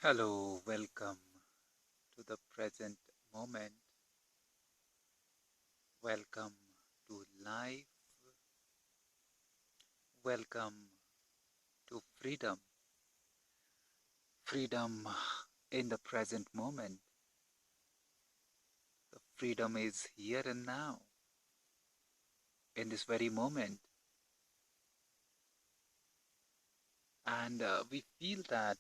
Hello, welcome to the present moment. Welcome to life. Welcome to freedom. Freedom in the present moment. The freedom is here and now, in this very moment. And we feel that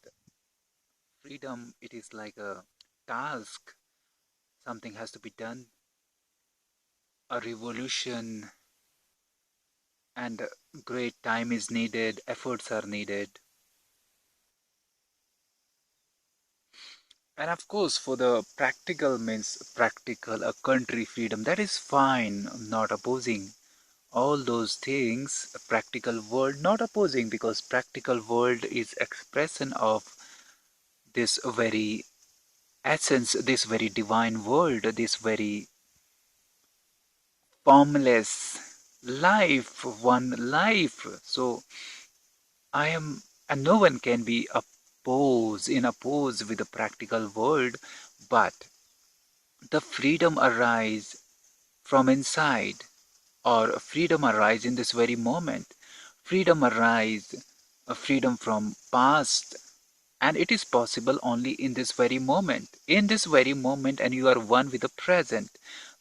freedom, it is like a task. Something has to be done, a revolution, and great time is needed, efforts are needed. And of course, for the practical means practical, a country freedom, that is fine, not opposing. All those things, a practical world, not opposing because practical world is expression of this very essence, this very divine world, this very formless life, one life. So I am, and no one can be oppose with the practical world, but the freedom arise from inside, or freedom arise in this very moment. Freedom arise, a freedom from past, and it is possible only in this very moment. In this very moment, and you are one with the present,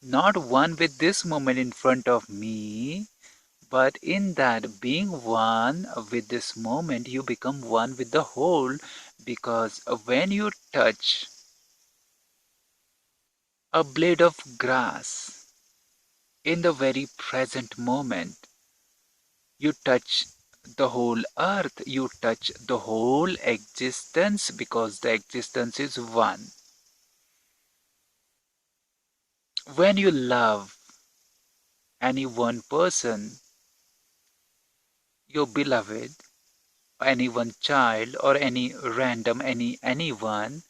not one with this moment in front of me, but in that being one with this moment, you become one with the whole, because when you touch a blade of grass in the very present moment, you touch the whole earth, you touch the whole existence, because the existence is one. When you love any one person, your beloved, any one child, or any random anyone,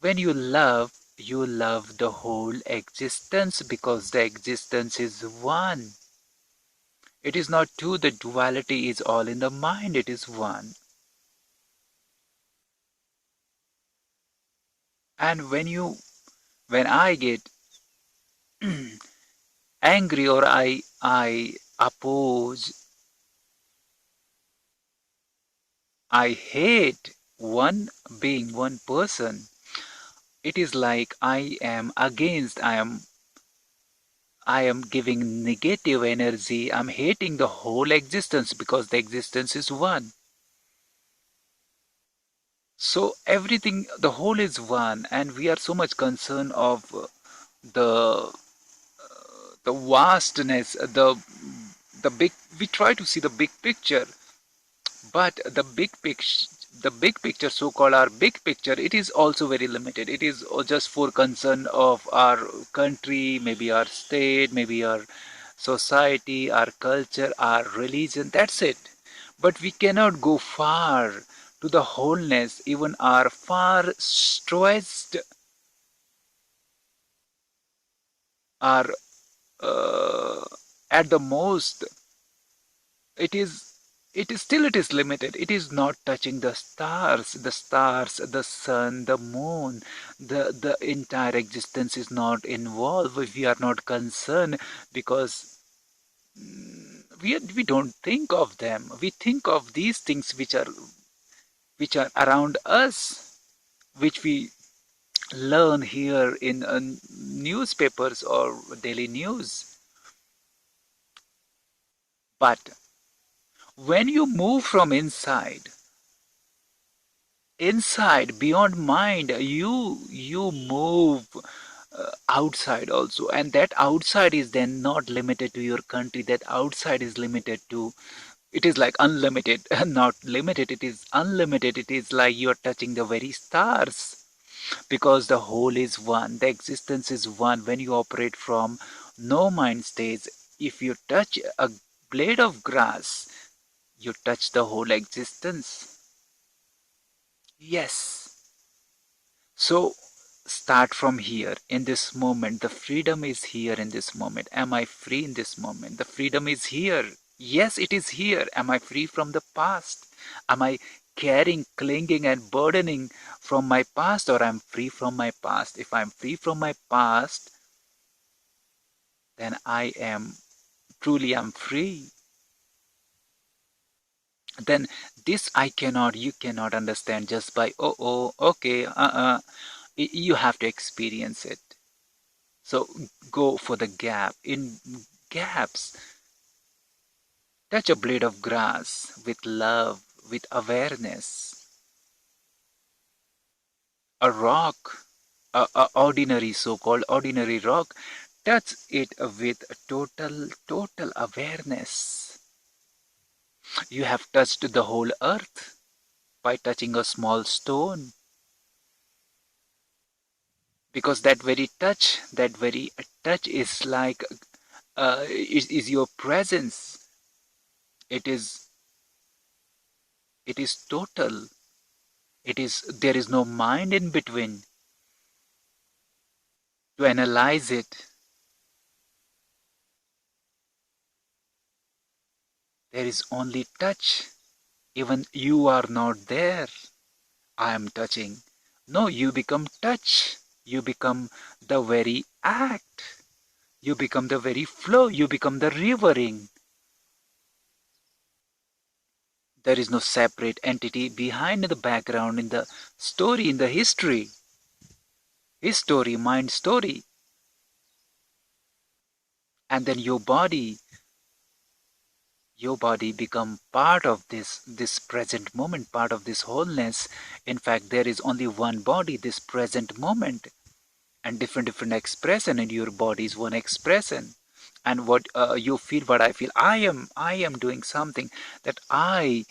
when you love the whole existence, because the existence is one. It is not two, the duality is all in the mind, it is one. And when I get angry, or I oppose, I hate one being, one person, it is like I am against, I am giving negative energy, I'm hating the whole existence, because the existence is one. So everything, the whole is one, and we are so much concerned of the the vastness, the big. We try to see the big picture, but the big picture, so-called our big picture, it is also very limited. It is just for concern of our country, maybe our state, maybe our society, our culture, our religion. That's it. But we cannot go far to the wholeness. Even our far stretched, are at the most, it is it is limited. It is not touching the stars, the sun, the moon. The entire existence is not involved. We are not concerned, because we don't think of them. We think of these things which are around us, which we learn here in newspapers or daily news. But when you move from inside beyond mind, you move outside also, and that outside is then not limited to your country. That outside is limited to, it is like unlimited, not limited, it is unlimited. It is like you're touching the very stars, because the whole is one, the existence is one. When you operate from no mind stage, if you touch a blade of grass, you touch the whole existence. Yes. So start from here, in this moment. The freedom is here in this moment. Am I free in this moment? The freedom is here. Yes, it is here. Am I free from the past? Am I carrying, clinging, and burdening from my past, or I'm free from my past. If I'm free from my past, then I am truly I'm free. Then this I cannot, you cannot understand just by, oh, okay, you have to experience it. So go for the gap. In gaps, touch a blade of grass with love, with awareness. A rock, a ordinary, so-called ordinary rock, touch it with total awareness. You have touched the whole earth by touching a small stone, because that very touch is like, is your presence. It is it is total. It is, there is no mind in between to analyze it. There is only touch. Even you are not there. I am touching. No, you become touch. You become the very act. You become the very flow. You become the rivering. There is no separate entity behind the background in the story, in the history. His story, mind story. And then your body become part of this present moment, part of this wholeness. In fact, there is only one body, this present moment, and different expression in your body is one expression. And what you feel, what I feel, I am doing something, that I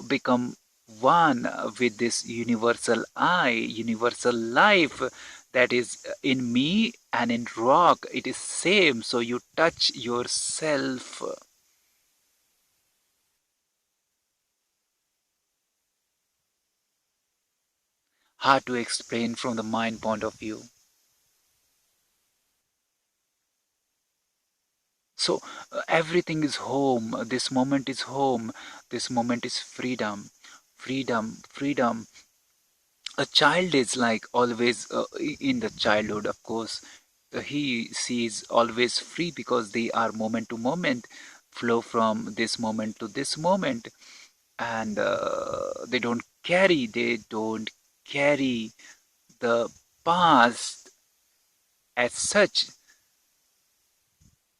become one with this universal I, universal life, that is in me and in rock. It is same. So you touch yourself. Hard to explain from the mind point of view. So everything is home. This moment is home. This moment is freedom. Freedom. A child is like always, in the childhood, of course, he sees always free, because they are moment to moment, flow from this moment to this moment. And they don't carry the past as such.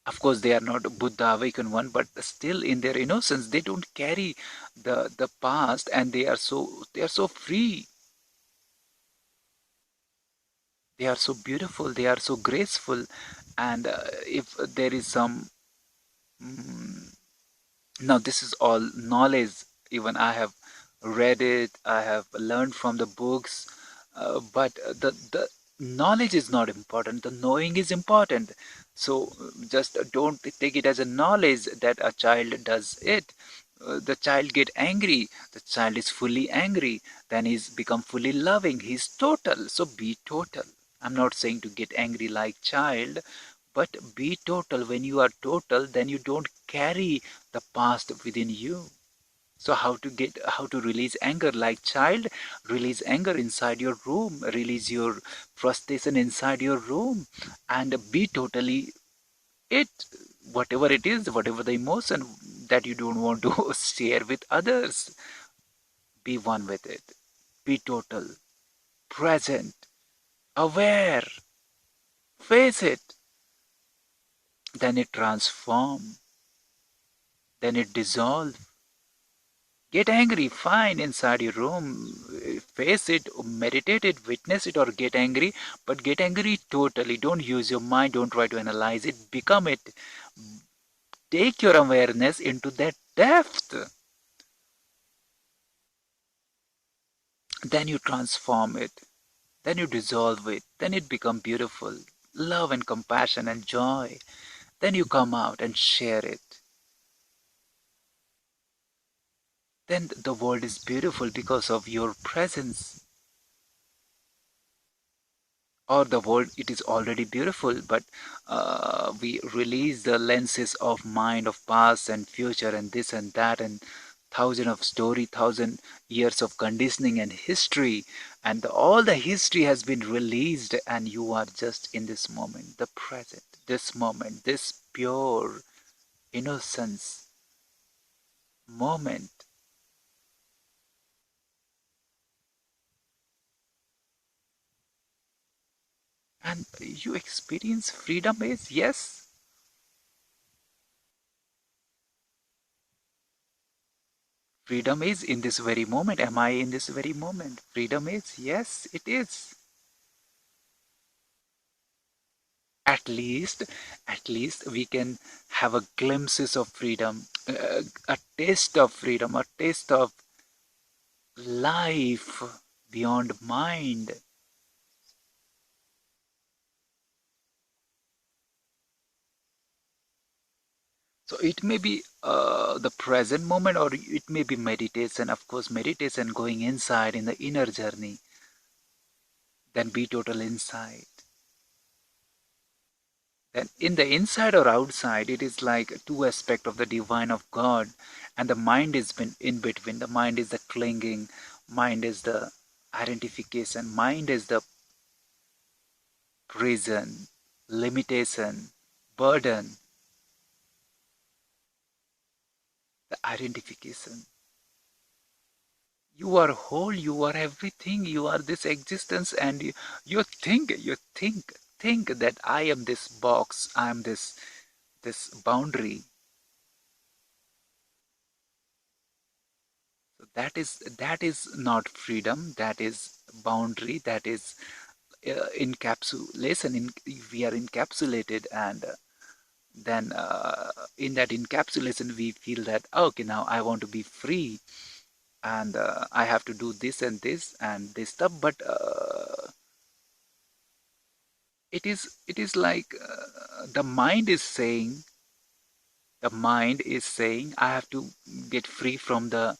Of course, they are not Buddha awakened one, but still in their innocence, they don't carry the past, and they are so free. They are so beautiful. They are so graceful. And if there is some, mm, now this is all knowledge. Even I have read it. I have learned from the books. But the knowledge is not important. The knowing is important. So just don't take it as a knowledge that a child does it. The child get angry. The child is fully angry. Then he's become fully loving. He's total. So be total. I'm not saying to get angry like child, but be total. When you are total, then you don't carry the past within you. So how to release anger like child? Release anger inside your room. Release your frustration inside your room, and be totally it. Whatever it is, whatever the emotion that you don't want to share with others, be one with it. Be total, present, aware. Face it. Then it transform. Then it dissolve. Get angry, fine, inside your room. Face it, meditate it, witness it, or get angry. But get angry totally. Don't use your mind. Don't try to analyze it. Become it. Take your awareness into that depth. Then you transform it. Then you dissolve it. Then it becomes beautiful. Love and compassion and joy. Then you come out and share it. Then the world is beautiful because of your presence. Or the world, it is already beautiful, but we release the lenses of mind, of past and future and this and that, and thousand of story, 1,000 years of conditioning and history, and all the history has been released, and you are just in this moment, the present, this moment, this pure innocence moment. And you experience freedom is, yes, freedom is in this very moment. Am I in this very moment? Freedom is, yes, it is. At least we can have a glimpses of freedom, a taste of freedom, a taste of life beyond mind. So it may be the present moment, or it may be meditation. Of course, meditation, going inside in the inner journey, then be total inside. Then in the inside or outside, it is like two aspect of the divine of God, and the mind is been in between. The mind is the clinging, mind is the identification, mind is the prison, limitation, burden, the identification. You are whole, you are everything, you are this existence, and you think that I am this box, I am this boundary. So that is not freedom, that is boundary, that is encapsulation. We are encapsulated, and then in that encapsulation we feel that, okay, now I want to be free, and I have to do this and this and this stuff. But it is like the mind is saying I have to get free from the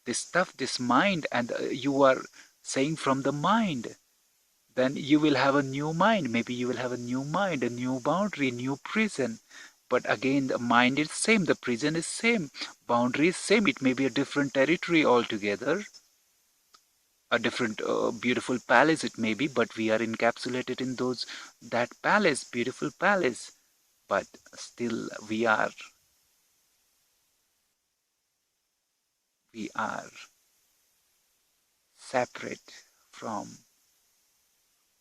this stuff, this mind, and you are saying from the mind, then you will have a new mind. Maybe you will have a new mind, a new boundary, a new prison. But again, the mind is same, the prison is same, boundary is same. It may be a different territory altogether, a different beautiful palace it may be, but we are encapsulated in those, that palace, beautiful palace. But still we are separate from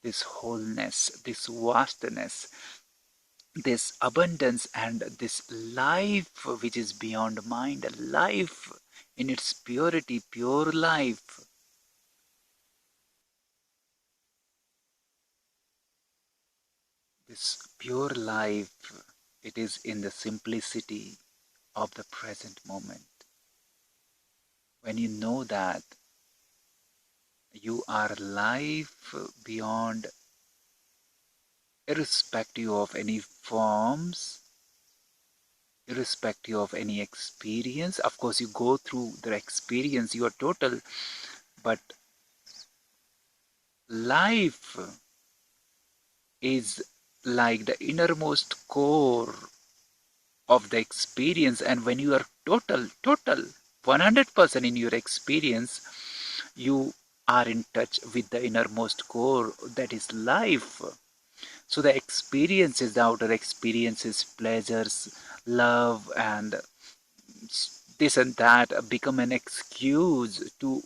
this wholeness, this vastness, this abundance, and this life which is beyond mind, a life in its purity, pure life. This pure life, it is in the simplicity of the present moment. When you know that you are life beyond, irrespective of any forms, irrespective of any experience. Of course, you go through the experience, you are total, but life is like the innermost core of the experience. And when you are total 100% in your experience, you are in touch with the innermost core, that is life. So the experiences, the outer experiences, pleasures, love, and this and that become an excuse to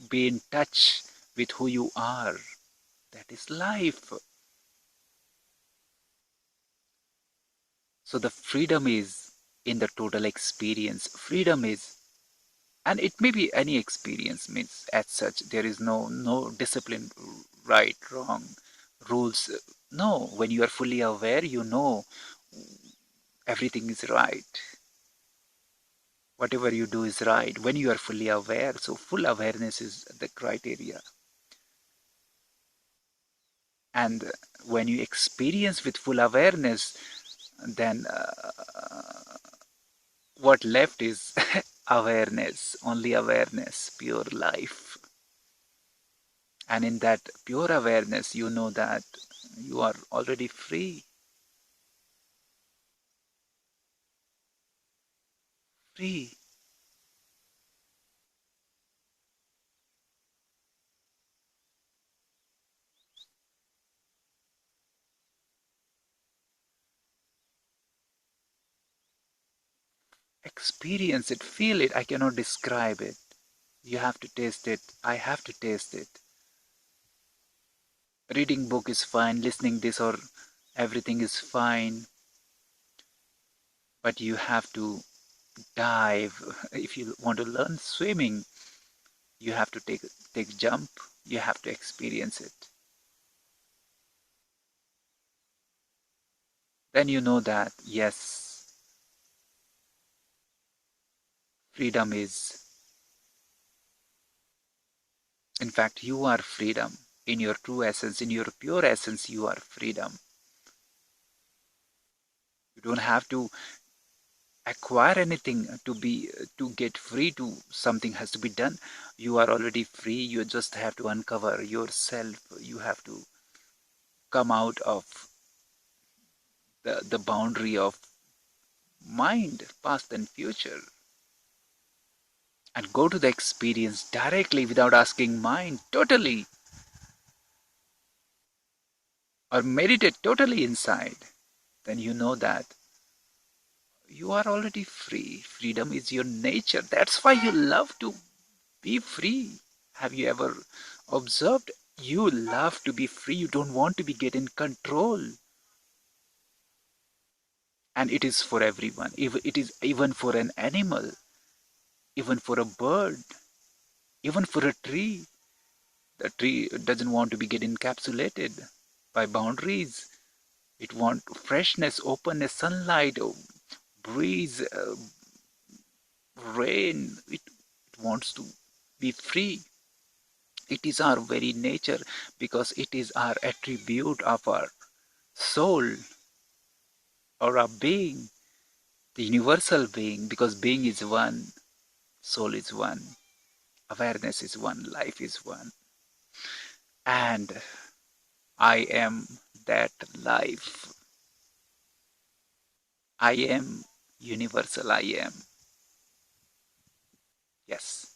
be in touch with who you are. That is life. So the freedom is in the total experience. Freedom is, and it may be any experience, means as such there is no discipline, right, wrong, rules. No, when you are fully aware, you know everything is right. Whatever you do is right when you are fully aware. So full awareness is the criteria. And when you experience with full awareness, then what left is awareness, only awareness, pure life. And in that pure awareness, you know that you are already free. Free. Experience it, feel it. I cannot describe it. You have to taste it. I have to taste it. Reading book is fine, listening this or everything is fine, but you have to dive. If you want to learn swimming, you have to take jump. You have to experience it. Then you know that yes, freedom is, in fact, you are freedom. In your true essence, in your pure essence, you are freedom. You don't have to acquire anything to get free. To something has to be done. You are already free. You just have to uncover yourself. You have to come out of the boundary of mind, past and future, and go to the experience directly without asking mind totally, or meditate totally inside. Then you know that you are already free. Freedom is your nature. That's why you love to be free. Have you ever observed? You love to be free. You don't want to be get in control. And it is for everyone. It is even for an animal, even for a bird, even for a tree. The tree doesn't want to be get encapsulated by boundaries. It wants freshness, openness, sunlight, breeze, rain. It wants to be free. It is our very nature because it is our attribute of our soul or our being, the universal being, because being is one, soul is one, awareness is one, life is one. And I am that life. I am universal. I am. Yes.